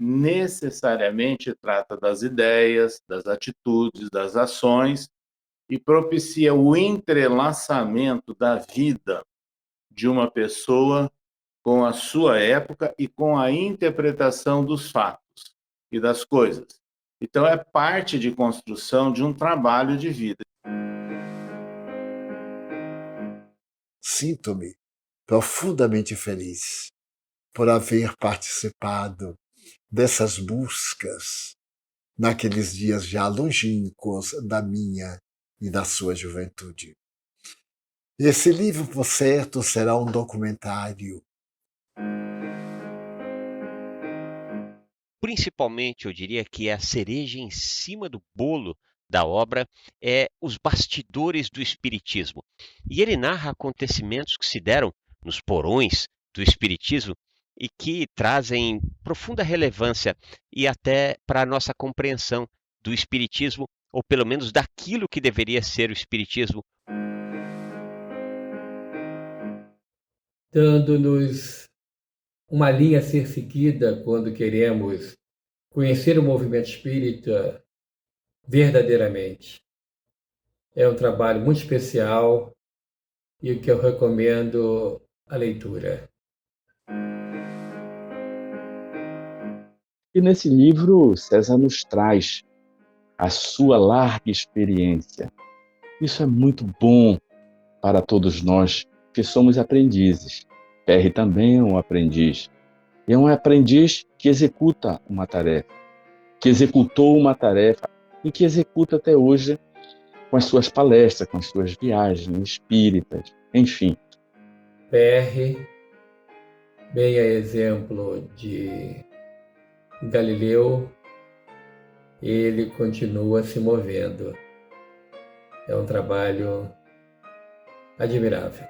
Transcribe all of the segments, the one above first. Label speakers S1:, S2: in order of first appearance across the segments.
S1: necessariamente trata das ideias, das atitudes, das ações e propicia o entrelaçamento da vida de uma pessoa com a sua época e com a interpretação dos fatos e das coisas. Então, é parte de construção de um trabalho de vida.
S2: Sinto-me profundamente feliz por haver participado dessas buscas naqueles dias já longínquos da minha e da sua juventude. Esse livro, por certo, será um documentário.
S3: Principalmente, eu diria que a cereja em cima do bolo da obra é os bastidores do espiritismo. E ele narra acontecimentos que se deram nos porões do espiritismo e que trazem profunda relevância e até para a nossa compreensão do espiritismo, ou pelo menos daquilo que deveria ser o espiritismo.
S4: Dando-nos uma linha a ser seguida quando queremos conhecer o movimento espírita verdadeiramente. É um trabalho muito especial e que eu recomendo a leitura.
S5: E nesse livro, César nos traz a sua larga experiência. Isso é muito bom para todos nós que somos aprendizes. Perry também é um aprendiz. E é um aprendiz que executa uma tarefa, que executou uma tarefa e que executa até hoje com as suas palestras, com as suas viagens espíritas, enfim.
S4: Perry, bem a exemplo de Galileu, ele continua se movendo. É um trabalho admirável.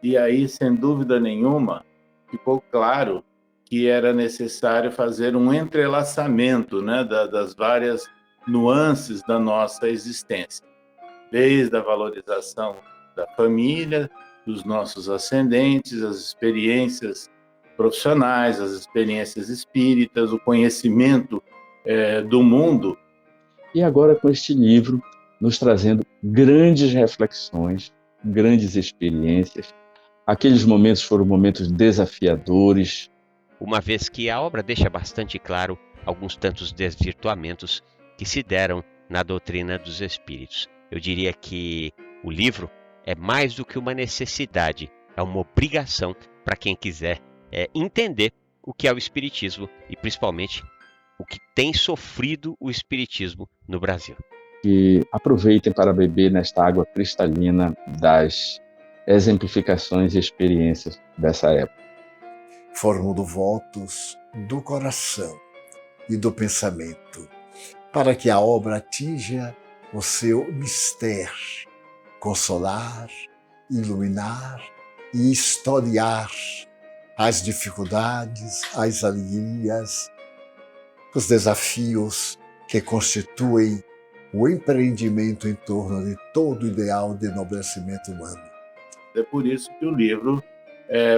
S1: E aí, sem dúvida nenhuma, ficou claro que era necessário fazer um entrelaçamento, né, das várias nuances da nossa existência, desde a valorização da família, dos nossos ascendentes, as experiências profissionais, as experiências espíritas, o conhecimento do mundo.
S5: E agora com este livro, nos trazendo grandes reflexões, grandes experiências. Aqueles momentos foram momentos desafiadores.
S3: Uma vez que a obra deixa bastante claro alguns tantos desvirtuamentos que se deram na doutrina dos espíritos. Eu diria que o livro é mais do que uma necessidade, é uma obrigação para quem quiser entender o que é o espiritismo e principalmente o que tem sofrido o espiritismo no Brasil.
S5: E aproveitem para beber nesta água cristalina das exemplificações e experiências dessa época.
S2: Formulo votos do coração e do pensamento para que a obra atinja o seu mistério, consolar, iluminar e historiar as dificuldades, as alegrias, os desafios que constituem o empreendimento em torno de todo o ideal de enobrecimento humano.
S1: É por isso que o livro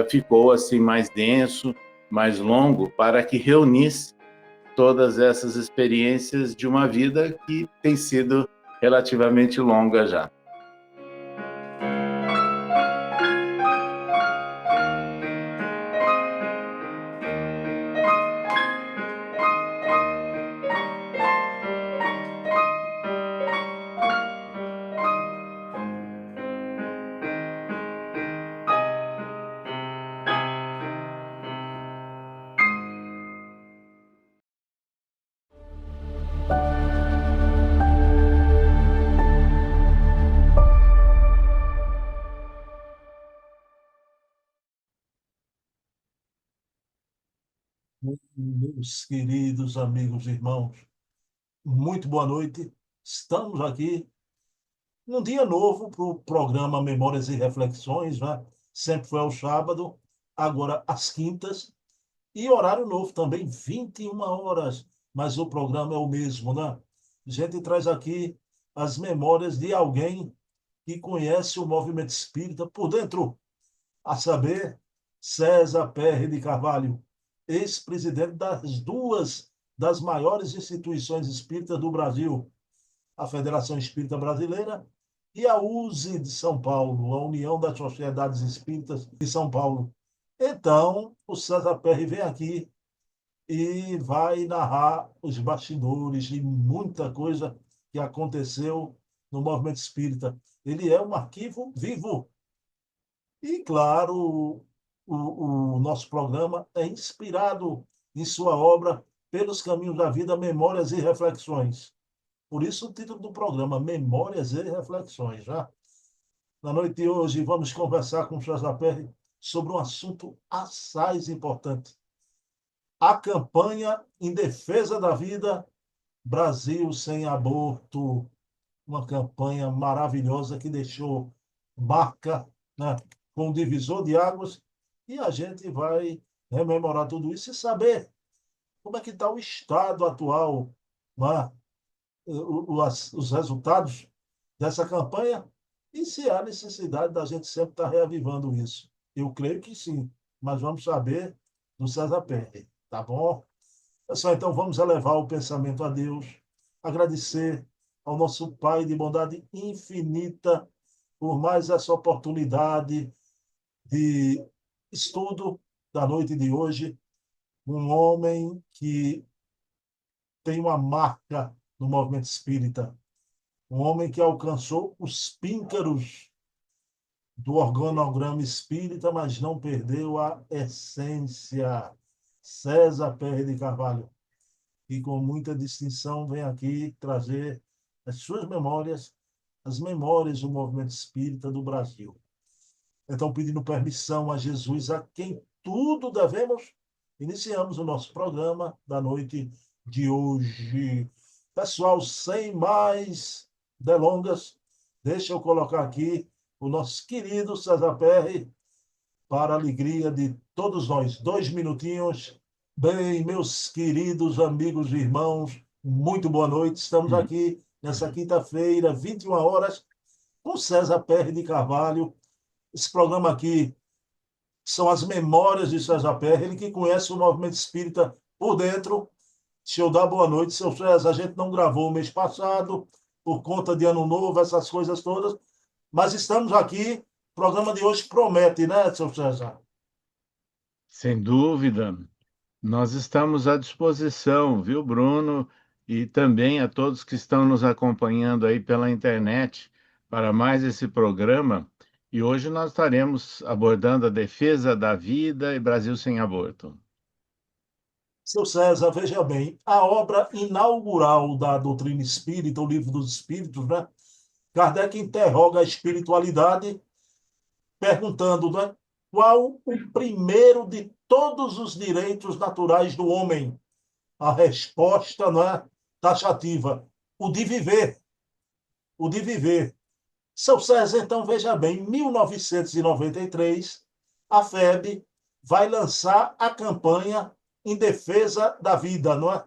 S1: ficou assim mais denso, mais longo, para que reunisse todas essas experiências de uma vida que tem sido relativamente longa já.
S6: Meus queridos amigos e irmãos, muito boa noite. Estamos aqui num dia novo para o programa Memórias e Reflexões, né? Sempre foi ao sábado, agora às quintas, e horário novo também, 21 horas, mas o programa é o mesmo, né? A gente traz aqui as memórias de alguém que conhece o movimento espírita por dentro, a saber, César Perry de Carvalho. ex-presidente das duas das maiores instituições espíritas do Brasil, a Federação Espírita Brasileira e a USE de São Paulo, a União das Sociedades Espíritas de São Paulo. Então, o César Perry vem aqui e vai narrar os bastidores de muita coisa que aconteceu no movimento espírita. Ele é um arquivo vivo. E, claro, o nosso programa é inspirado em sua obra Pelos Caminhos da Vida, Memórias e Reflexões. Por isso o título do programa, Memórias e Reflexões. Já? Na noite de hoje, vamos conversar com o César Perry sobre um assunto assaz importante. A campanha em defesa da vida, Brasil sem aborto. Uma campanha maravilhosa que deixou marca, né, com um divisor de águas, e a gente vai rememorar tudo isso e saber como é que está o estado atual, né, os resultados dessa campanha e se há necessidade da gente sempre estar reavivando isso. Eu creio que sim, mas vamos saber do César Perry, tá bom? Pessoal, então vamos elevar o pensamento a Deus, agradecer ao nosso Pai de bondade infinita por mais essa oportunidade de estudo da noite de hoje. Um homem que tem uma marca no movimento espírita, um homem que alcançou os píncaros do organograma espírita, mas não perdeu a essência. César Perry de Carvalho, e com muita distinção vem aqui trazer as suas memórias, as memórias do movimento espírita do Brasil. Então, pedindo permissão a Jesus, a quem tudo devemos, iniciamos o nosso programa da noite de hoje. Pessoal, sem mais delongas, deixa eu colocar aqui o nosso querido César Perry, para a alegria de todos nós. 2 minutinhos. Bem, meus queridos amigos e irmãos, muito boa noite. Estamos aqui nessa quinta-feira, 21 horas, com César Perry de Carvalho. Esse programa aqui são as memórias de César Perry, ele que conhece o movimento espírita por dentro. Deixa eu dar boa noite, seu César. A gente não gravou o mês passado, por conta de Ano Novo, essas coisas todas, mas estamos aqui. O programa de hoje promete, né, seu César?
S1: Sem dúvida, nós estamos à disposição, viu, Bruno? E também a todos que estão nos acompanhando aí pela internet para mais esse programa. E hoje nós estaremos abordando a defesa da vida e Brasil sem aborto.
S6: Seu César, veja bem, a obra inaugural da doutrina espírita, o Livro dos Espíritos, né? Kardec interroga a espiritualidade, perguntando, né, qual o primeiro de todos os direitos naturais do homem? A resposta, não é, taxativa: o de viver. O de viver. Seu César, então, veja bem, em 1993, a FEB vai lançar a campanha em defesa da vida, não é?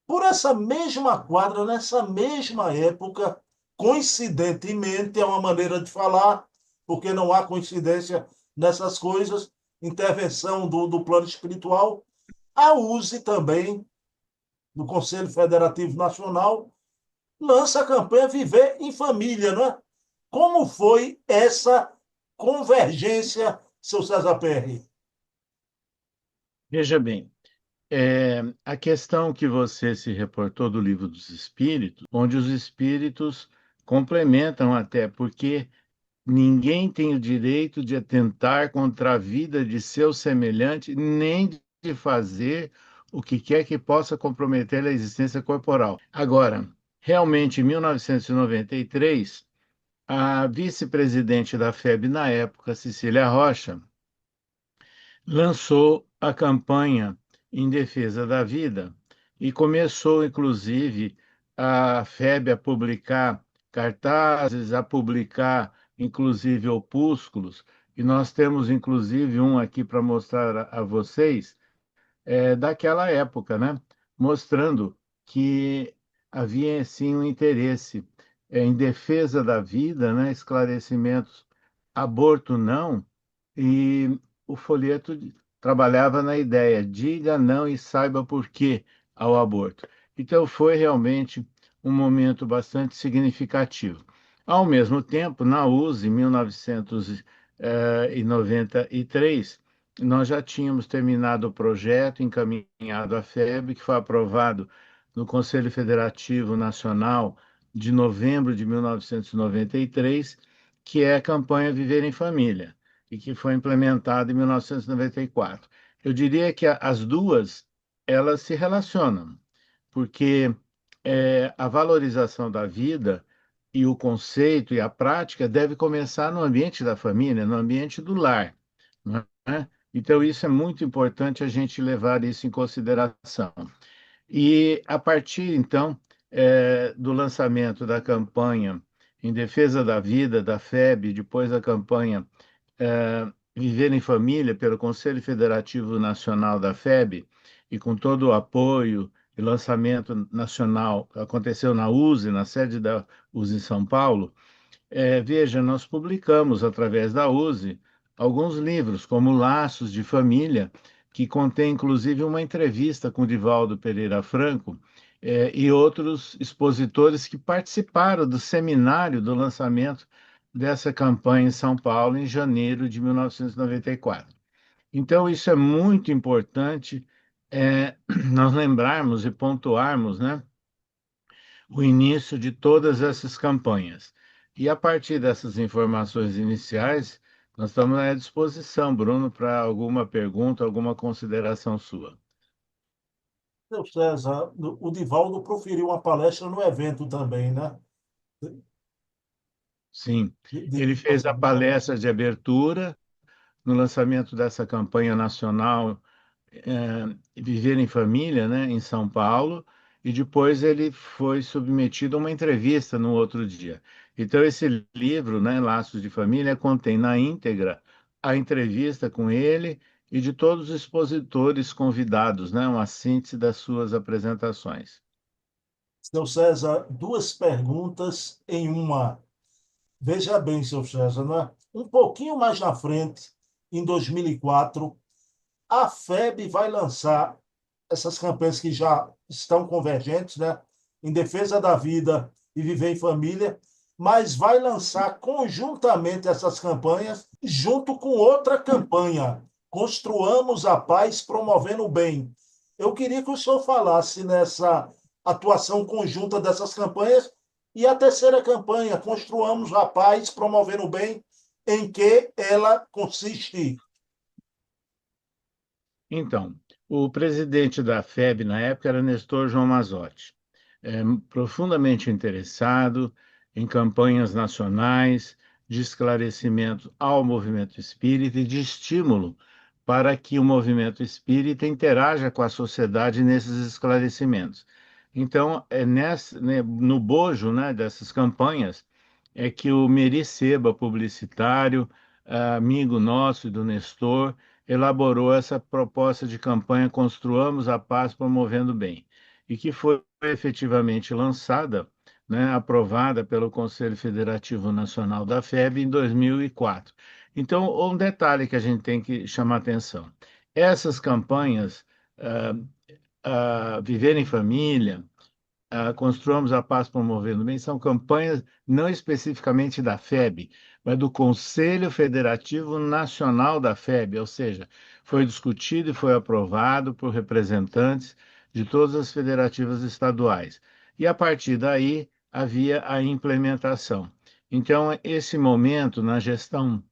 S6: Por essa mesma quadra, nessa mesma época, coincidentemente, é uma maneira de falar, porque não há coincidência nessas coisas, intervenção do plano espiritual, a USE também, do Conselho Federativo Nacional, lança a campanha Viver em Família, não é? Como foi essa convergência, seu César Perry?
S1: Veja bem, a questão que você se reportou do Livro dos Espíritos, onde os espíritos complementam até, porque ninguém tem o direito de atentar contra a vida de seu semelhante, nem de fazer o que quer que possa comprometer a existência corporal. Agora, realmente, em 1993, a vice-presidente da FEB na época, Cecília Rocha, lançou a campanha em defesa da vida e começou, inclusive, a FEB a publicar cartazes, a publicar, inclusive, opúsculos, e nós temos, inclusive, um aqui para mostrar a vocês, daquela época, né? Mostrando que havia, sim, um interesse em defesa da vida, né? Esclarecimentos, aborto não, e o folheto trabalhava na ideia, diga não e saiba por quê ao aborto. Então foi realmente um momento bastante significativo. Ao mesmo tempo, na USE, em 1993, nós já tínhamos terminado o projeto, encaminhado à FEB, que foi aprovado no Conselho Federativo Nacional de novembro de 1993, que é a campanha Viver em Família, e que foi implementada em 1994. Eu diria que as duas, elas se relacionam, porque a valorização da vida e o conceito e a prática deve começar no ambiente da família, no ambiente do lar, não é? Então, isso é muito importante a gente levar isso em consideração. E a partir, então, do lançamento da campanha em defesa da vida, da FEB, depois da campanha Viver em Família, pelo Conselho Federativo Nacional da FEB, e com todo o apoio e lançamento nacional, aconteceu na USE, na sede da USE em São Paulo. Veja, nós publicamos, através da USE, alguns livros, como Laços de Família, que contém, inclusive, uma entrevista com Divaldo Pereira Franco, e outros expositores que participaram do seminário do lançamento dessa campanha em São Paulo, em janeiro de 1994. Então, isso é muito importante, nós lembrarmos e pontuarmos, né, o início de todas essas campanhas. E a partir dessas informações iniciais, nós estamos à disposição, Bruno, para alguma pergunta, alguma consideração sua.
S6: Seu César, o Divaldo proferiu uma palestra no evento também, né?
S1: Sim,
S6: De
S1: ele fez a
S6: lançamento.
S1: palestra de abertura no lançamento dessa campanha nacional Viver em Família, né, em São Paulo, e depois ele foi submetido a uma entrevista no outro dia. Então, esse livro, né, Laços de Família, contém na íntegra a entrevista com ele e de todos os expositores convidados, né, uma síntese das suas apresentações.
S6: Seu César, duas perguntas em uma. Veja bem, seu César, né? Um pouquinho mais na frente, em 2004, a FEB vai lançar essas campanhas que já estão convergentes, né? Em defesa da vida e viver em família, mas vai lançar conjuntamente essas campanhas, junto com outra campanha, Construamos a Paz Promovendo o Bem. Eu queria que o senhor falasse nessa atuação conjunta dessas campanhas e a terceira campanha, Construamos a Paz Promovendo o Bem, em que ela consiste.
S1: Então, o presidente da FEB na época era Nestor João Mazzotti, profundamente interessado em campanhas nacionais de esclarecimento ao movimento espírita e de estímulo para que o movimento espírita interaja com a sociedade nesses esclarecimentos. Então, no bojo, né, dessas campanhas, é que o Meri Seba, publicitário, amigo nosso e do Nestor, elaborou essa proposta de campanha Construamos a Paz Promovendo o Bem, e que foi efetivamente lançada, né, aprovada pelo Conselho Federativo Nacional da FEB em 2004. Então, um detalhe que a gente tem que chamar atenção: essas campanhas, Viver em Família, Construamos a Paz Promovendo o Bem, são campanhas não especificamente da FEB, mas do Conselho Federativo Nacional da FEB, ou seja, foi discutido e foi aprovado por representantes de todas as federativas estaduais. E a partir daí havia a implementação. Então, esse momento na gestão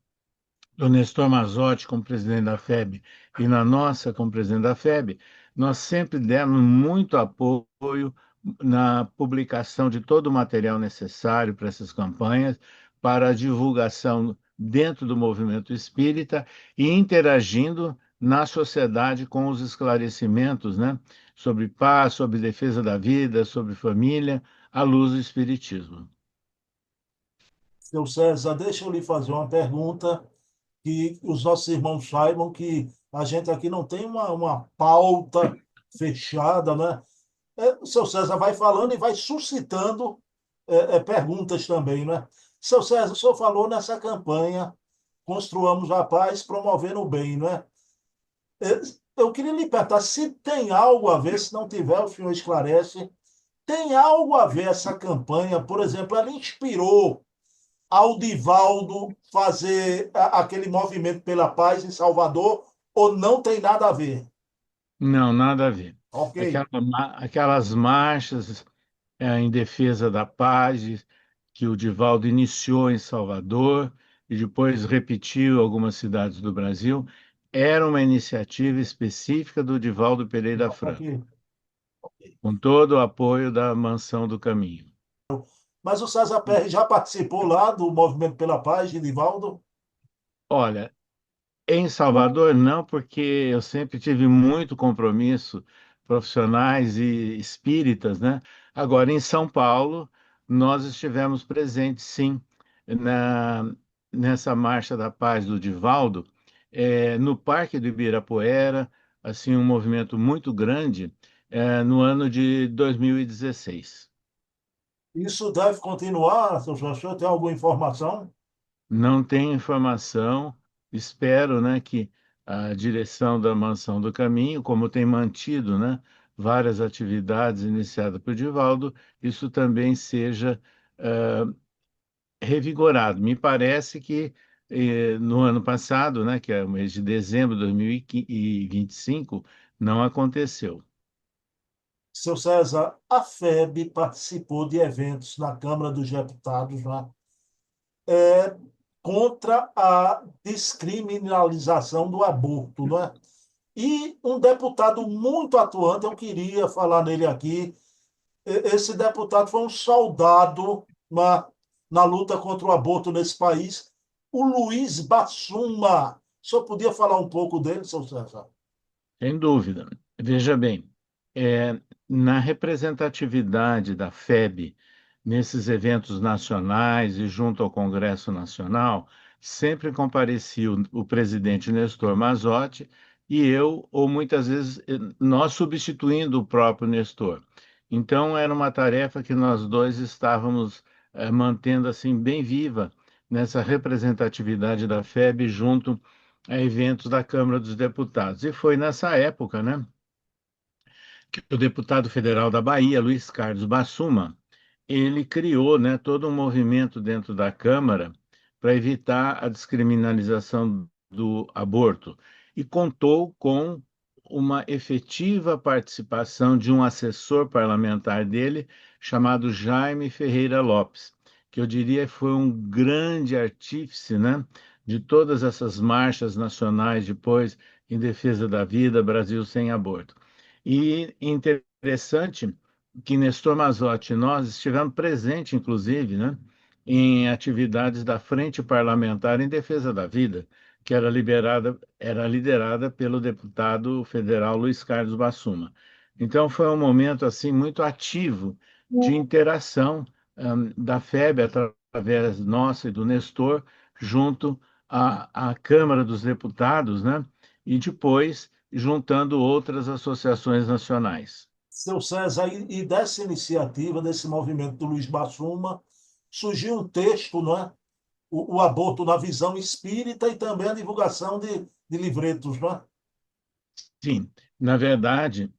S1: do Nestor Mazzotti como presidente da FEB e na nossa como presidente da FEB, nós sempre demos muito apoio na publicação de todo o material necessário para essas campanhas, para a divulgação dentro do movimento espírita e interagindo na sociedade com os esclarecimentos, né, sobre paz, sobre defesa da vida, sobre família, à luz do espiritismo.
S6: Seu César, deixa eu lhe fazer uma pergunta que os nossos irmãos saibam que a gente aqui não tem uma pauta fechada, né? O seu César vai falando e vai suscitando perguntas também, né? Seu César, o senhor falou nessa campanha Construamos a Paz Promovendo o Bem, não é? Eh, Eu queria lhe perguntar se tem algo a ver, se não tiver, o senhor esclarece, tem algo a ver essa campanha, por exemplo, ela inspirou ao Divaldo fazer aquele movimento pela paz em Salvador, ou não tem nada a ver?
S1: Não, nada a ver.
S6: Ok.
S1: Aquelas marchas em defesa da paz que o Divaldo iniciou em Salvador e depois repetiu em algumas cidades do Brasil, era uma iniciativa específica do Divaldo Pereira Franco,
S6: Ok.
S1: com todo o apoio da Mansão do Caminho.
S6: Mas o César Perry já participou lá do Movimento pela Paz, de Divaldo?
S1: Olha, em Salvador, não, porque eu sempre tive muito compromisso profissionais e espíritas, né? Agora, em São Paulo, nós estivemos presentes, sim, na, nessa Marcha da Paz do Divaldo, no Parque do Ibirapuera, assim, um movimento muito grande, no ano de 2016.
S6: Isso deve continuar, seu Jorge? O senhor tem alguma informação?
S1: Não tenho informação, espero, né, que a direção da Mansão do Caminho, como tem mantido, né, várias atividades iniciadas por Divaldo, isso também seja revigorado. Me parece que no ano passado, né, que é o mês de dezembro de 2025, não aconteceu.
S6: Seu César, a FEB participou de eventos na Câmara dos Deputados lá, contra a descriminalização do aborto, não é? E um deputado muito atuante, eu queria falar nele aqui. Esse deputado foi um soldado na luta contra o aborto nesse país, o Luiz Bassuma. O senhor podia falar um pouco dele, seu César?
S1: Sem dúvida. Veja bem, na representatividade da FEB nesses eventos nacionais e junto ao Congresso Nacional, sempre comparecia o presidente Nestor Mazotti e eu, ou muitas vezes nós substituindo o próprio Nestor. Então, era uma tarefa que nós dois estávamos mantendo assim bem viva nessa representatividade da FEB junto a eventos da Câmara dos Deputados. E foi nessa época, né, que o deputado federal da Bahia, Luiz Carlos Bassuma, ele criou, né, todo um movimento dentro da Câmara para evitar a descriminalização do aborto e contou com uma efetiva participação de um assessor parlamentar dele, chamado Jaime Ferreira Lopes, que eu diria foi um grande artífice, né, de todas essas marchas nacionais depois em defesa da vida, Brasil sem aborto. E interessante que Nestor Mazotti e nós estivemos presentes, inclusive, né, em atividades da Frente Parlamentar em Defesa da Vida, que era liderada pelo deputado federal Luiz Carlos Bassuma. Então, foi um momento assim muito ativo de interação da FEB através nossa e do Nestor junto à Câmara dos Deputados, né? E depois juntando outras associações nacionais.
S6: Seu César, e dessa iniciativa, desse movimento do Luiz Bassuma, surgiu um texto, não é? O aborto na visão espírita e também a divulgação de livretos, não é?
S1: Sim, na verdade,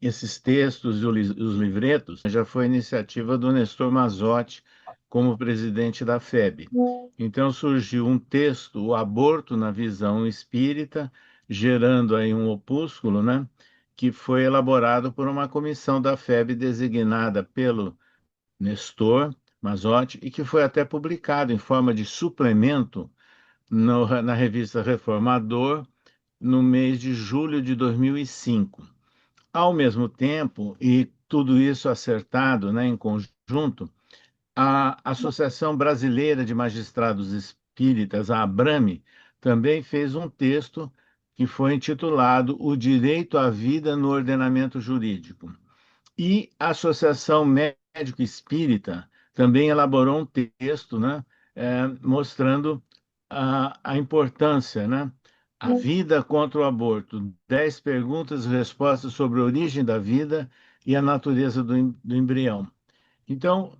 S1: esses textos e os livretos já foi iniciativa do Nestor Mazotti como presidente da FEB. Então surgiu um texto, O Aborto na Visão Espírita, gerando aí um opúsculo, né, que foi elaborado por uma comissão da FEB designada pelo Nestor Mazotti e que foi até publicado em forma de suplemento na revista Reformador no mês de julho de 2005. Ao mesmo tempo, e tudo isso acertado, né, em conjunto, a Associação Brasileira de Magistrados Espíritas, a ABRAME, também fez um texto que foi intitulado O Direito à Vida no Ordenamento Jurídico. E a Associação Médico Espírita também elaborou um texto, né, mostrando a importância, né, a vida contra o aborto, 10 perguntas e respostas sobre a origem da vida e a natureza do embrião. Então,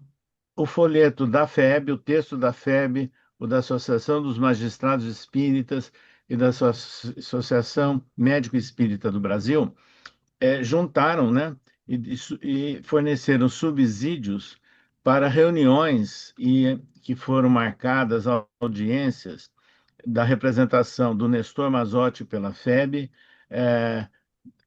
S1: o folheto da FEB, o texto da FEB, o da Associação dos Magistrados Espíritas e da Associação Médico Espírita do Brasil juntaram, né, e forneceram subsídios para reuniões que foram marcadas audiências da representação do Nestor Mazotti pela FEB, eh,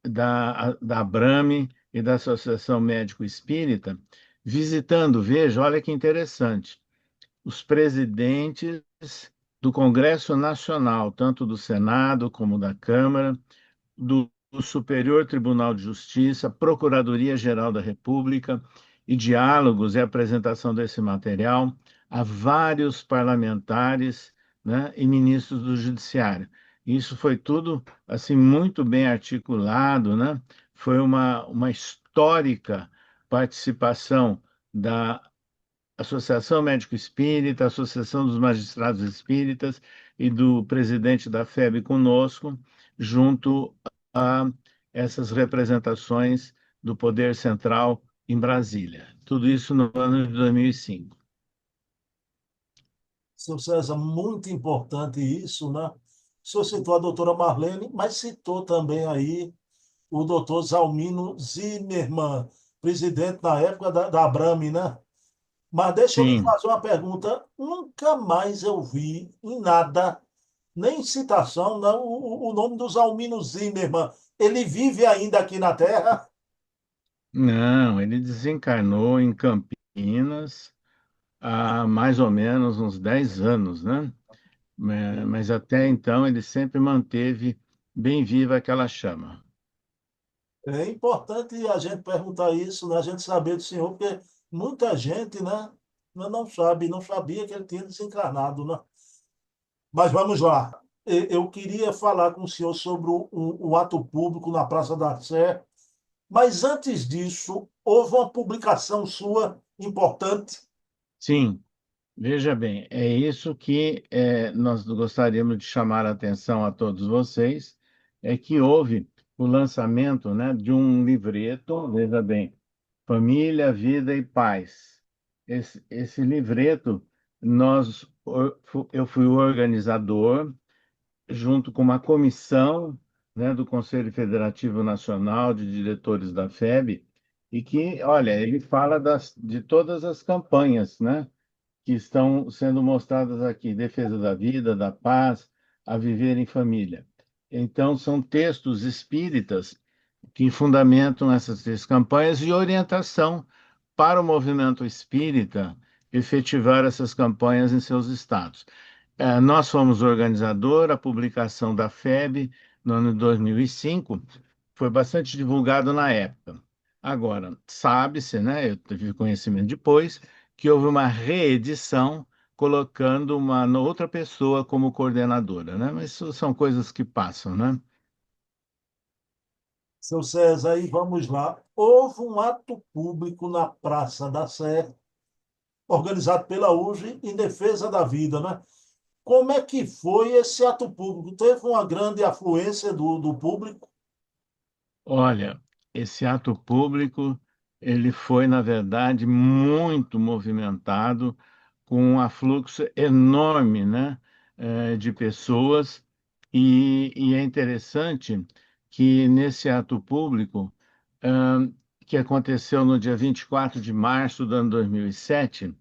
S1: da Abrame e da Associação Médico Espírita, visitando, veja, olha que interessante, os presidentes do Congresso Nacional, tanto do Senado como da Câmara, do Superior Tribunal de Justiça, Procuradoria-Geral da República, e diálogos e apresentação desse material a vários parlamentares, né, e ministros do Judiciário. Isso foi tudo assim muito bem articulado, né? Foi uma histórica participação da Associação Médico Espírita, Associação dos Magistrados Espíritas e do presidente da FEB conosco, junto a essas representações do Poder Central em Brasília. Tudo isso no ano de 2005.
S6: Seu César, muito importante isso, né? O senhor citou a doutora Marlene, mas citou também aí o doutor Zalmino Zimmermann, presidente na época da Abrame, né? Mas deixa eu lhe
S1: Sim,
S6: fazer uma pergunta. Nunca mais eu vi em nada, nem em citação, não, o nome do Zalmino Zimmermann. Ele vive ainda aqui na Terra?
S1: não, ele desencarnou em Campinas há mais ou menos uns 10 anos, né? Mas até então ele sempre manteve bem viva aquela chama.
S6: É importante a gente perguntar isso, né? A gente saber do senhor, porque muita gente, né, não sabe, não sabia que ele tinha desencarnado, né? Mas vamos lá. Eu queria falar com o senhor sobre o ato público na Praça da Sé, mas antes disso, houve uma publicação sua importante.
S1: Sim, veja bem, é isso que nós gostaríamos de chamar a atenção a todos vocês, é que houve o lançamento, né, de um livreto, veja bem, Família, Vida e Paz. Esse livreto, eu fui o organizador, junto com uma comissão, né, do Conselho Federativo Nacional de Diretores da FEB, e que, olha, ele fala de todas as campanhas, né, que estão sendo mostradas aqui: defesa da vida, da paz, a viver em família. Então, são textos espíritas que fundamentam essas três campanhas e orientação para o movimento espírita efetivar essas campanhas em seus estados. Nós fomos o organizador, a publicação da FEB no ano de 2005 foi bastante divulgado na época. Agora, sabe-se, né, eu tive conhecimento depois, que houve uma reedição colocando uma outra pessoa como coordenadora, né? Mas isso são coisas que passam, né?
S6: Seu César, aí vamos lá. Houve um ato público na Praça da Sé, organizado pela UJ em defesa da vida, né? Como é que foi esse ato público? Teve uma grande afluência do público?
S1: Olha, esse ato público, ele foi, na verdade, muito movimentado, com um afluxo enorme, né, de pessoas, e é interessante que nesse ato público, ah, que aconteceu no dia 24 de março do ano 2007,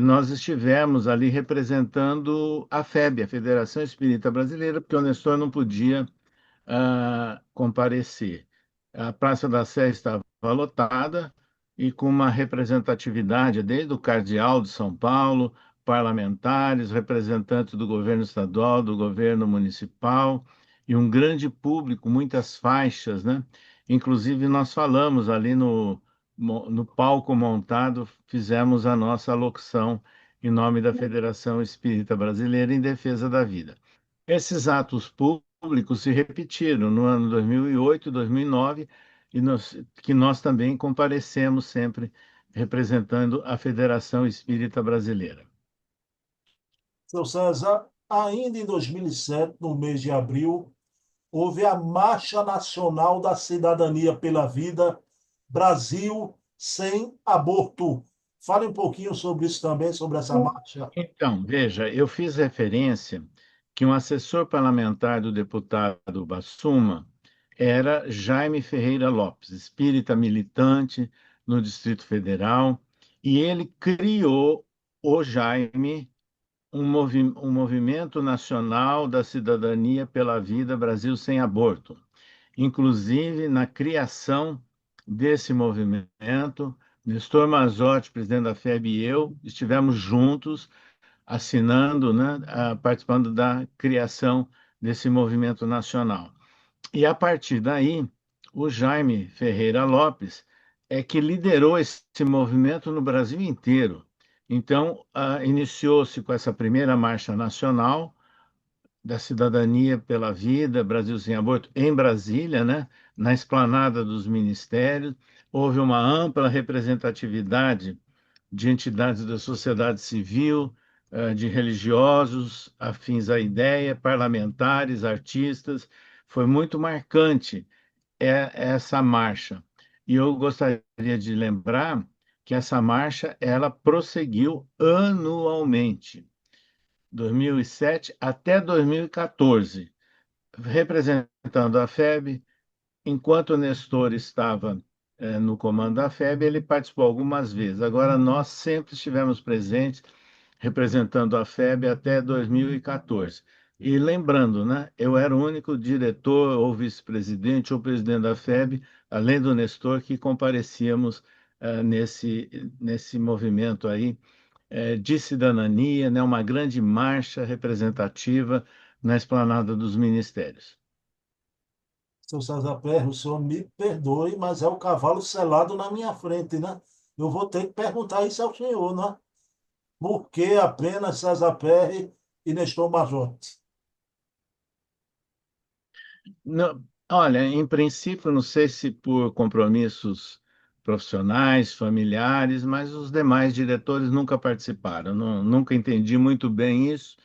S1: nós estivemos ali representando a FEB, a Federação Espírita Brasileira, porque o Nestor não podia comparecer. A Praça da Sé estava lotada e com uma representatividade desde o cardeal de São Paulo, parlamentares, representantes do governo estadual, do governo municipal e um grande público, muitas faixas, né? Inclusive nós falamos ali no palco montado, fizemos a nossa locução em nome da Federação Espírita Brasileira em defesa da vida. Esses atos públicos se repetiram no ano 2008, 2009, que nós também comparecemos sempre representando a Federação Espírita Brasileira.
S6: Seu César, ainda em 2007, no mês de abril, houve a Marcha Nacional da Cidadania pela Vida, Brasil sem aborto. Fale um pouquinho sobre isso também, sobre essa marcha.
S1: Então, veja, eu fiz referência que um assessor parlamentar do deputado Bassuma era Jaime Ferreira Lopes, espírita militante no Distrito Federal, e ele criou o Jaime, um movimento nacional da cidadania pela vida Brasil sem aborto. Inclusive, na criação desse movimento, Nestor Mazotti, presidente da FEB, e eu estivemos juntos assinando, né, participando da criação desse movimento nacional. E a partir daí, o Jaime Ferreira Lopes é que liderou esse movimento no Brasil inteiro. Então, iniciou-se com essa primeira marcha nacional da cidadania pela vida, Brasil sem aborto, em Brasília, né, na esplanada dos ministérios. Houve uma ampla representatividade de entidades da sociedade civil, de religiosos afins à ideia, parlamentares, artistas. Foi muito marcante essa marcha. E eu gostaria de lembrar que essa marcha ela prosseguiu anualmente, 2007 até 2014, representando a FEB. Enquanto o Nestor estava no comando da FEB, ele participou algumas vezes. Agora, nós sempre estivemos presentes, representando a FEB até 2014. E lembrando, né, eu era o único diretor, ou vice-presidente, ou presidente da FEB, além do Nestor, que comparecíamos nesse movimento aí de cidadania, né, uma grande marcha representativa na esplanada dos ministérios.
S6: Seu César Perry, o senhor me perdoe, mas é o cavalo selado na minha frente, né? Eu vou ter que perguntar isso ao senhor, né? Por que apenas César Perry e Nestor Mazotti?
S1: Não, olha, em princípio, não sei se por compromissos profissionais, familiares, mas os demais diretores nunca participaram. Nunca entendi muito bem isso,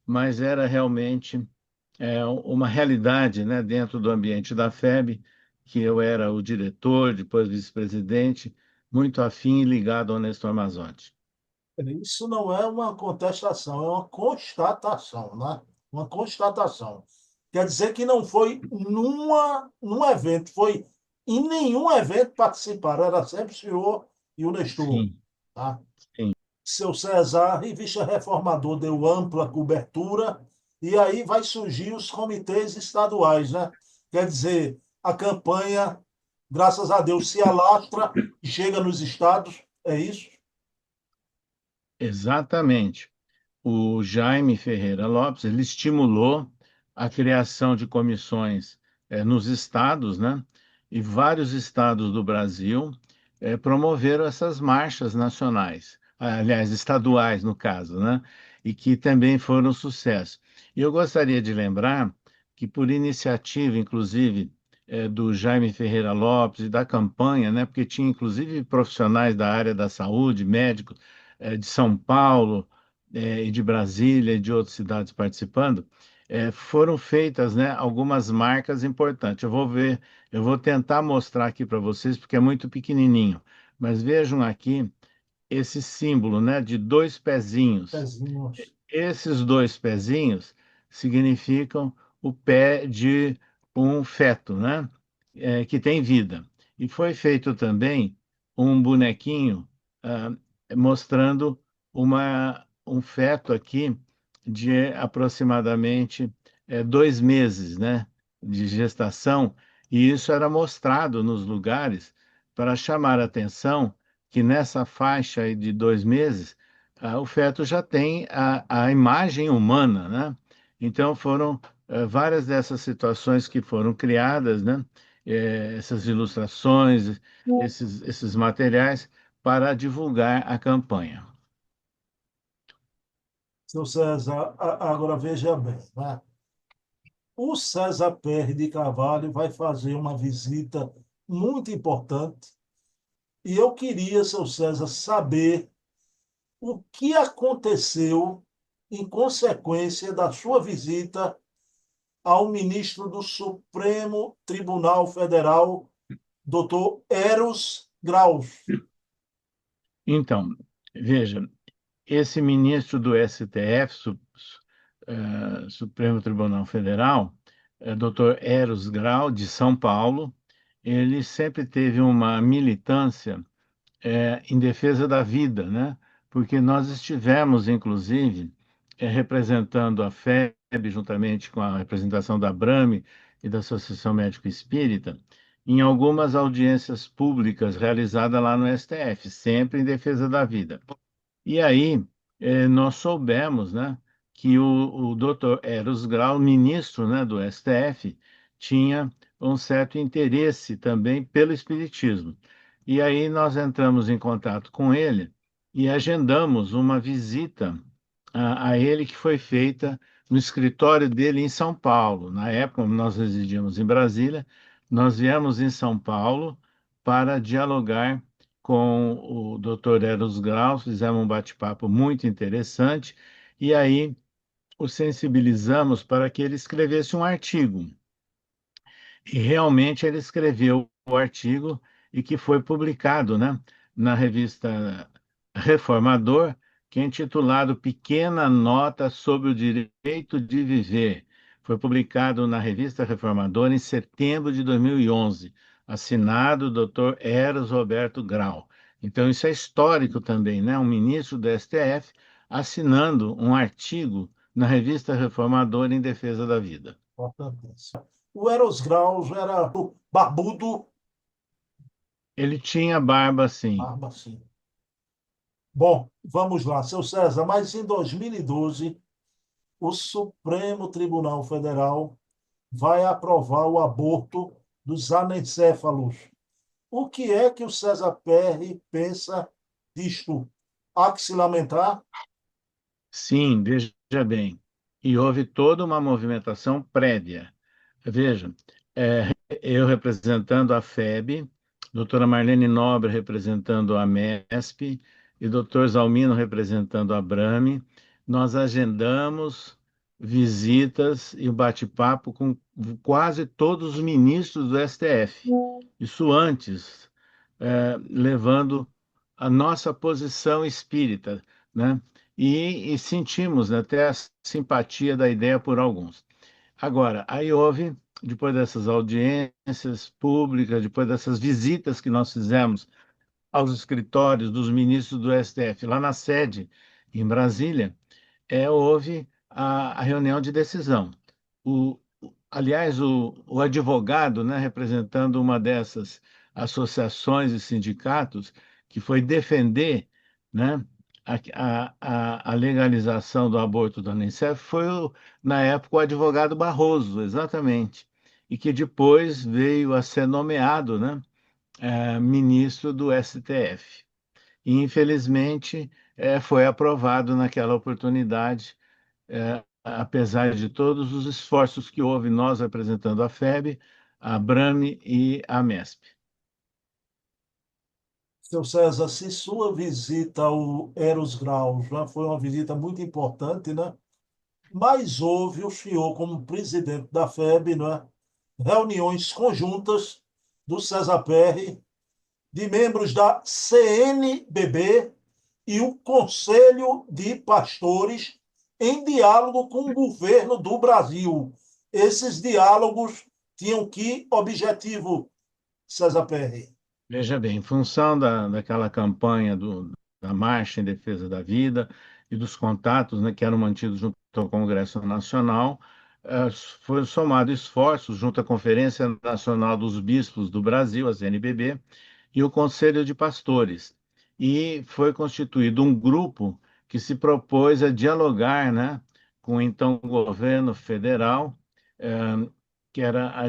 S1: mas era realmente uma realidade, né, dentro do ambiente da FEB, que eu era o diretor, depois vice-presidente, muito afim e ligado ao Nestor Mazotti.
S6: Isso não é uma contestação, é uma constatação, né? Uma constatação. Quer dizer que não foi num evento, foi em nenhum evento participaram, era sempre o senhor e o Nestor,
S1: Sim,
S6: tá?
S1: sim.
S6: Seu César, revista Reformador deu ampla cobertura, e aí vai surgir os comitês estaduais, né? Quer dizer, a campanha, graças a Deus, se alastra e chega nos estados, é isso?
S1: Exatamente. O Jaime Ferreira Lopes, ele estimulou a criação de comissões nos estados, né? E vários estados do Brasil promoveram essas marchas nacionais, aliás, estaduais, no caso, né? E que também foram um sucesso. E eu gostaria de lembrar que, por iniciativa, inclusive, do Jaime Ferreira Lopes e da campanha, né? Porque tinha, inclusive, profissionais da área da saúde, médicos, de São Paulo, e de Brasília e de outras cidades participando, foram feitas, né, algumas marcas importantes. Eu vou tentar mostrar aqui para vocês, porque é muito pequenininho, mas vejam aqui esse símbolo, né, de dois pezinhos.
S6: Pezinhos.
S1: Esses dois pezinhos significam o pé de um feto, né, que tem vida. E foi feito também um bonequinho ah, mostrando um feto aqui de aproximadamente 2 meses, né, de gestação, e isso era mostrado nos lugares para chamar a atenção que nessa faixa aí de 2 meses o feto já tem a imagem humana, né? Então foram várias dessas situações que foram criadas, né? Essas ilustrações, esses materiais para divulgar a campanha.
S6: Seu César, agora veja bem, né? O César Perry de Carvalho vai fazer uma visita muito importante e eu queria, seu César, saber o que aconteceu em consequência da sua visita ao ministro do Supremo Tribunal Federal, doutor Eros Graus.
S1: Então, veja, esse ministro do STF, Supremo Tribunal Federal, Dr. Eros Grau, de São Paulo, ele sempre teve uma militância em defesa da vida, né? Porque nós estivemos, inclusive, representando a FEB, juntamente com a representação da Abrame e da Associação Médico Espírita, em algumas audiências públicas realizadas lá no STF, sempre em defesa da vida. E aí, nós soubemos, né, que o Dr. Eros Grau, ministro, né, do STF, tinha um certo interesse também pelo Espiritismo. E aí nós entramos em contato com ele e agendamos uma visita a ele que foi feita no escritório dele em São Paulo. Na época, nós residíamos em Brasília, nós viemos em São Paulo para dialogar com o Dr. Eros Grau, fizemos um bate-papo muito interessante e aí o sensibilizamos para que ele escrevesse um artigo. E realmente ele escreveu o artigo e que foi publicado, né, na revista Reformador, que é intitulado Pequena Nota sobre o Direito de Viver. Foi publicado na revista Reformador em setembro de 2011, assinado Dr. Eros Roberto Grau. Então, isso é histórico também, né? Um ministro do STF assinando um artigo na revista Reformador em defesa da vida.
S6: Importantíssimo. O Eros Graus era barbudo,
S1: Ele tinha barba, sim.
S6: barba assim. Bom, vamos lá, seu César, mas em 2012, o Supremo Tribunal Federal vai aprovar o aborto dos anencéfalos. O que é que o César Perry pensa disto? Há que se lamentar?
S1: Sim, veja bem. E houve toda uma movimentação prévia. Veja, é, eu representando a FEB, doutora Marlene Nobre representando a MESP e doutor Zalmino representando a Abrame, nós agendamos visitas e um bate-papo com quase todos os ministros do STF. Isso antes, levando a nossa posição espírita, né? E sentimos, né, até a simpatia da ideia por alguns. Agora, aí houve, depois dessas audiências públicas, depois dessas visitas que nós fizemos aos escritórios dos ministros do STF, lá na sede, em Brasília, houve a reunião de decisão. Aliás, o advogado, né, representando uma dessas associações e sindicatos, que foi defender, né, a legalização do aborto do anencefalo, foi, na época, o advogado Barroso, exatamente, e que depois veio a ser nomeado, né, ministro do STF. E, infelizmente, foi aprovado naquela oportunidade, apesar de todos os esforços que houve, nós representando a FEB, a Abrame e a MESP.
S6: Seu César, se sua visita ao Eros Graus já foi uma visita muito importante, né? Mas houve o senhor, como presidente da FEB, né? Reuniões conjuntas do César Perry, de membros da CNBB e o Conselho de Pastores em diálogo com o governo do Brasil. Esses diálogos tinham que objetivo, César Perry?
S1: Veja bem, em função daquela campanha da Marcha em Defesa da Vida e dos contatos, né, que eram mantidos junto ao Congresso Nacional, foi somado esforços junto à Conferência Nacional dos Bispos do Brasil, a CNBB, e o Conselho de Pastores. E foi constituído um grupo que se propôs a dialogar, né, com o então governo federal, que era a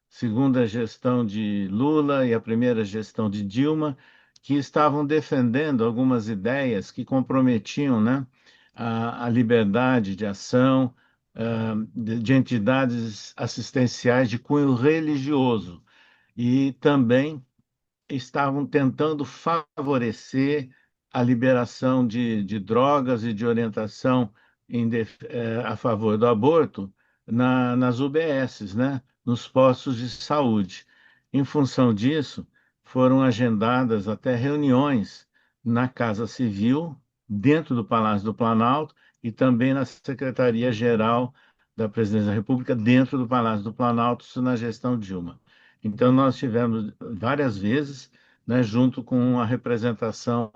S1: segunda gestão de Lula e a primeira gestão de Dilma, que estavam defendendo algumas ideias que comprometiam, né, a liberdade de ação, de entidades assistenciais de cunho religioso. E também estavam tentando favorecer a liberação de drogas e de orientação a favor do aborto nas UBSs, né? Nos postos de saúde. Em função disso, foram agendadas até reuniões na Casa Civil, dentro do Palácio do Planalto, e também na Secretaria-Geral da Presidência da República, dentro do Palácio do Planalto, isso na gestão Dilma. Então, nós tivemos várias vezes, né, junto com a representação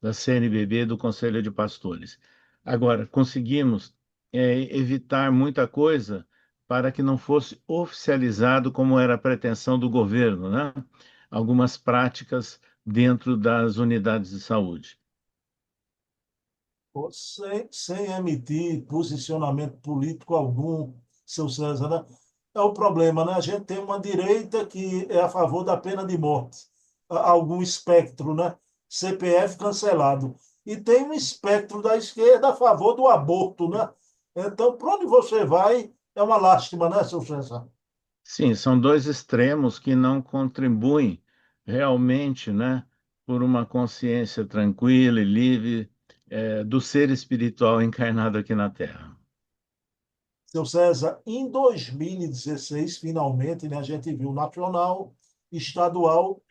S1: da CNBB, do Conselho de Pastores. Agora, conseguimos evitar muita coisa para que não fosse oficializado como era a pretensão do governo, né? Algumas práticas dentro das unidades de saúde.
S6: Sem emitir posicionamento político algum, seu César, né? É o problema, né? A gente tem uma direita que é a favor da pena de morte, algum espectro, né? CPF cancelado. E tem um espectro da esquerda a favor do aborto, né? Então, para onde você vai, é uma lástima, né, seu César?
S1: Sim, são dois extremos que não contribuem realmente, né, por uma consciência tranquila e livre, do ser espiritual encarnado aqui na Terra.
S6: Seu César, em 2016, finalmente, né, a gente viu nacional, estadual,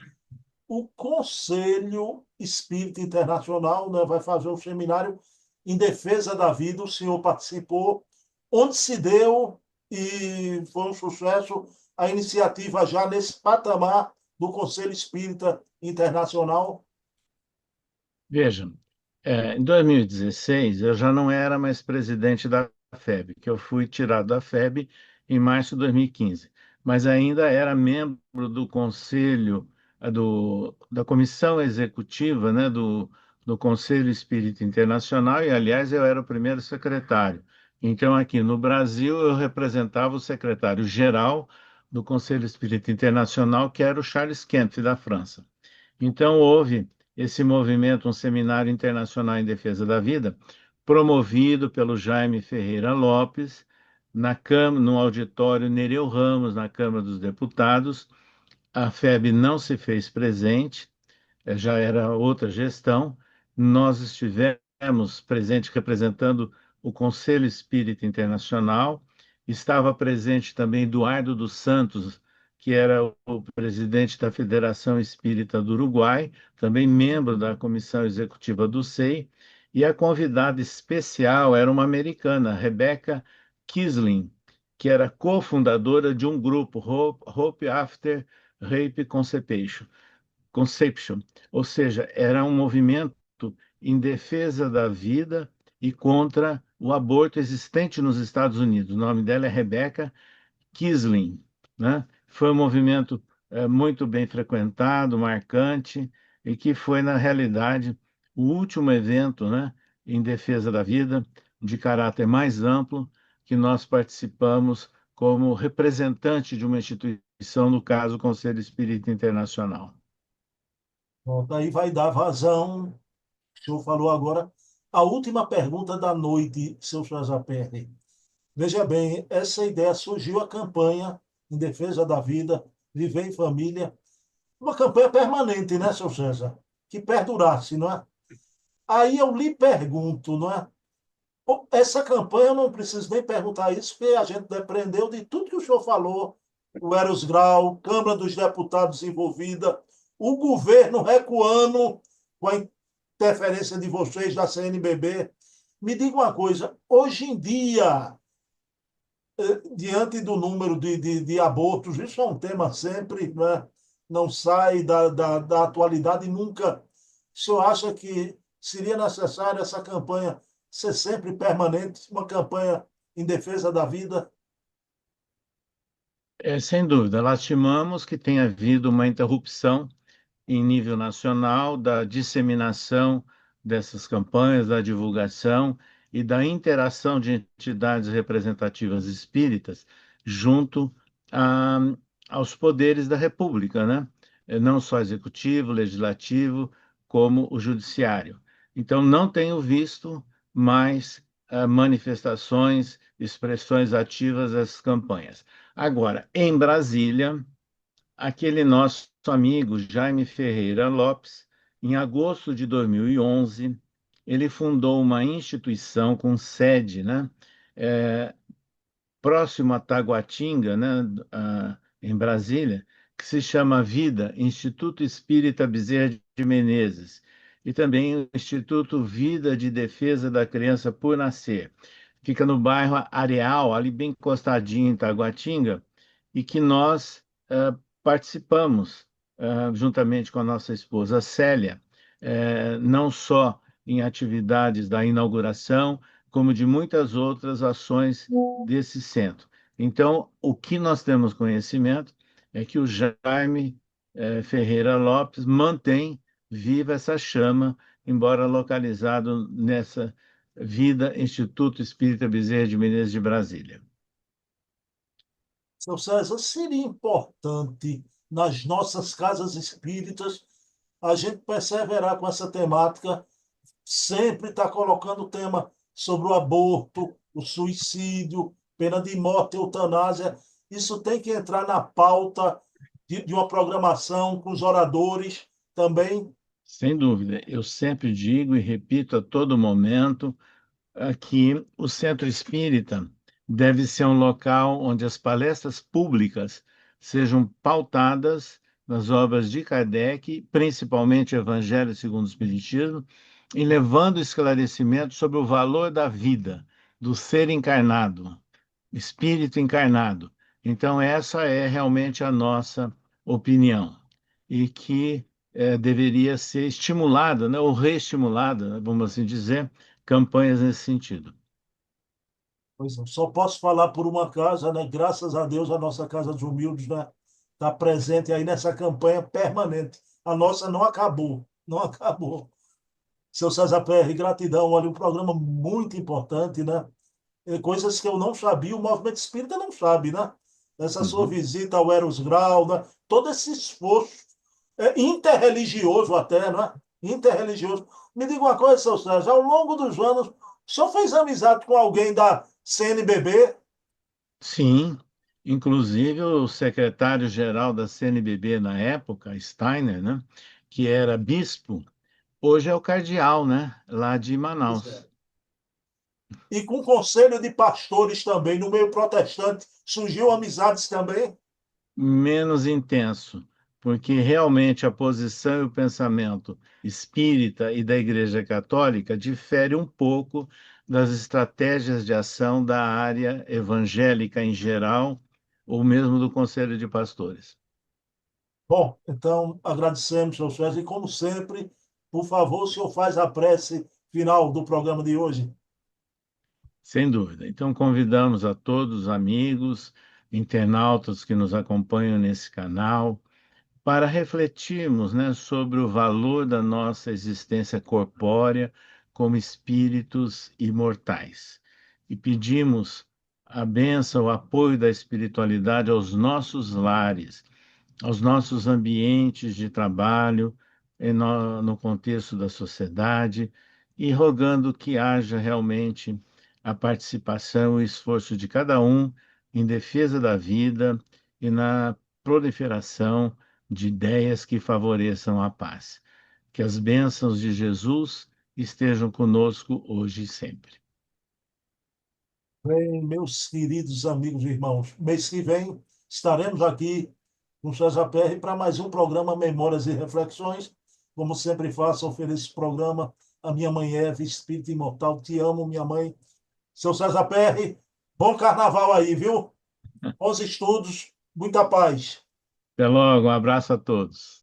S6: o Conselho Espírita Internacional, né, vai fazer um seminário em defesa da vida. O senhor participou, onde se deu e foi um sucesso a iniciativa já nesse patamar do Conselho Espírita Internacional.
S1: Veja, em 2016 eu já não era mais presidente da FEB, que eu fui tirado da FEB em março de 2015, mas ainda era membro do conselho, da comissão executiva, né, do Conselho Espírita Internacional, e aliás eu era o primeiro secretário. Então aqui no Brasil eu representava o secretário-geral do Conselho Espírita Internacional, que era o Charles Kempf, da França. Então, houve esse movimento, um seminário internacional em defesa da vida, promovido pelo Jaime Ferreira Lopes, no auditório Nereu Ramos, na Câmara dos Deputados. A FEB não se fez presente, já era outra gestão. Nós estivemos presentes representando o Conselho Espírita Internacional. Estava presente também Eduardo dos Santos, que era o presidente da Federação Espírita do Uruguai, também membro da comissão executiva do SEI, e a convidada especial era uma americana, Rebecca Kisling, que era cofundadora de um grupo, Hope After Rape Conception, ou seja, era um movimento em defesa da vida e contra o aborto existente nos Estados Unidos. O nome dela é Rebecca Kisling, né? Foi um movimento muito bem frequentado, marcante, e que foi, na realidade, o último evento, né, em defesa da vida, de caráter mais amplo, que nós participamos como representante de uma instituição, no caso, o Conselho Espírita Internacional.
S6: Bom, daí vai dar vazão. O senhor falou agora a última pergunta da noite, seu César Perry. Veja bem, essa ideia surgiu a campanha em defesa da vida, viver em família, uma campanha permanente, né, seu César? Que perdurasse, não é? Aí eu lhe pergunto, não é? Essa campanha, eu não preciso nem perguntar isso, porque a gente dependeu de tudo que o senhor falou, o Eros Grau, Câmara dos Deputados envolvida, o governo recuando com a interferência de vocês da CNBB. Me diga uma coisa, hoje em dia, diante do número de abortos, isso é um tema sempre, né? Não sai da atualidade nunca. O senhor acha que seria necessário essa campanha ser sempre permanente, uma campanha em defesa da vida?
S1: Sem dúvida, lastimamos que tenha havido uma interrupção em nível nacional da disseminação dessas campanhas, da divulgação e da interação de entidades representativas espíritas junto a, aos poderes da República, né? Não só executivo, legislativo, como o judiciário. Então, não tenho visto mais manifestações, expressões ativas dessas campanhas. Agora, em Brasília, aquele nosso amigo Jaime Ferreira Lopes, em agosto de 2011, ele fundou uma instituição com sede, né, é, próximo a Taguatinga, né, em Brasília, que se chama Vida, Instituto Espírita Bezerra de Menezes. e também o Instituto Vida de Defesa da Criança por Nascer. Fica no bairro Areal, ali bem encostadinho em Taguatinga, e que nós participamos, juntamente com a nossa esposa Célia, não só em atividades da inauguração, como de muitas outras ações desse centro. Então, o que nós temos conhecimento é que o Jaime Ferreira Lopes mantém viva essa chama, embora localizado nessa Vida Instituto Espírita Bezerra de Menezes de Brasília.
S6: Seu César, seria importante nas nossas casas espíritas a gente perseverar com essa temática, sempre estar colocando o tema sobre o aborto, o suicídio, pena de morte, eutanásia. Isso tem que entrar na pauta de uma programação com os oradores também.
S1: Sem dúvida, eu sempre digo e repito a todo momento que o Centro Espírita deve ser um local onde as palestras públicas sejam pautadas nas obras de Kardec, principalmente Evangelho segundo o Espiritismo, e levando esclarecimento sobre o valor da vida, do ser encarnado, espírito encarnado. Então, essa é realmente a nossa opinião, e que deveria ser estimulada, né, ou reestimulada, né, vamos assim dizer, campanhas nesse sentido.
S6: Pois é, só posso falar por uma casa, né? Graças a Deus, a nossa Casa dos Humildes, né, está presente aí nessa campanha permanente. A nossa não acabou, não acabou. Seu César Perry, gratidão. Olha, um programa muito importante, né? Coisas que eu não sabia, o movimento espírita não sabe, né? Essa sua
S1: Uhum.
S6: visita ao Eros Grau, né? Todo esse esforço, interreligioso até, né? Interreligioso. Me diga uma coisa, seu César, ao longo dos anos, o senhor fez amizade com alguém da CNBB?
S1: Sim, inclusive o secretário-geral da CNBB na época, Steiner, né, que era bispo, hoje é o cardeal, né, lá de
S6: Pois
S1: Manaus.
S6: é. E com o conselho de pastores também, no meio protestante, surgiu amizades também?
S1: Menos intenso, porque realmente a posição e o pensamento espírita e da Igreja Católica difere um pouco das estratégias de ação da área evangélica em geral, ou mesmo do Conselho de Pastores.
S6: Bom, então agradecemos, seu César, e como sempre, por favor, o senhor faz a prece final do programa de hoje.
S1: Sem dúvida. Então, convidamos a todos os amigos, internautas que nos acompanham nesse canal, para refletirmos, né, sobre o valor da nossa existência corpórea como espíritos imortais. E pedimos a bênção, o apoio da espiritualidade aos nossos lares, aos nossos ambientes de trabalho, no contexto da sociedade, e rogando que haja realmente a participação e o esforço de cada um em defesa da vida e na proliferação de ideias que favoreçam a paz. Que as bênçãos de Jesus estejam conosco hoje e sempre.
S6: Bem, meus queridos amigos e irmãos, mês que vem estaremos aqui com o César PR para mais um programa Memórias e Reflexões. Como sempre faço, ofereço esse programa à minha mãe Eva, Espírito Imortal. Te amo, minha mãe. Seu César PR, bom carnaval aí, viu? Bons estudos, muita paz.
S1: Até logo, um abraço a todos.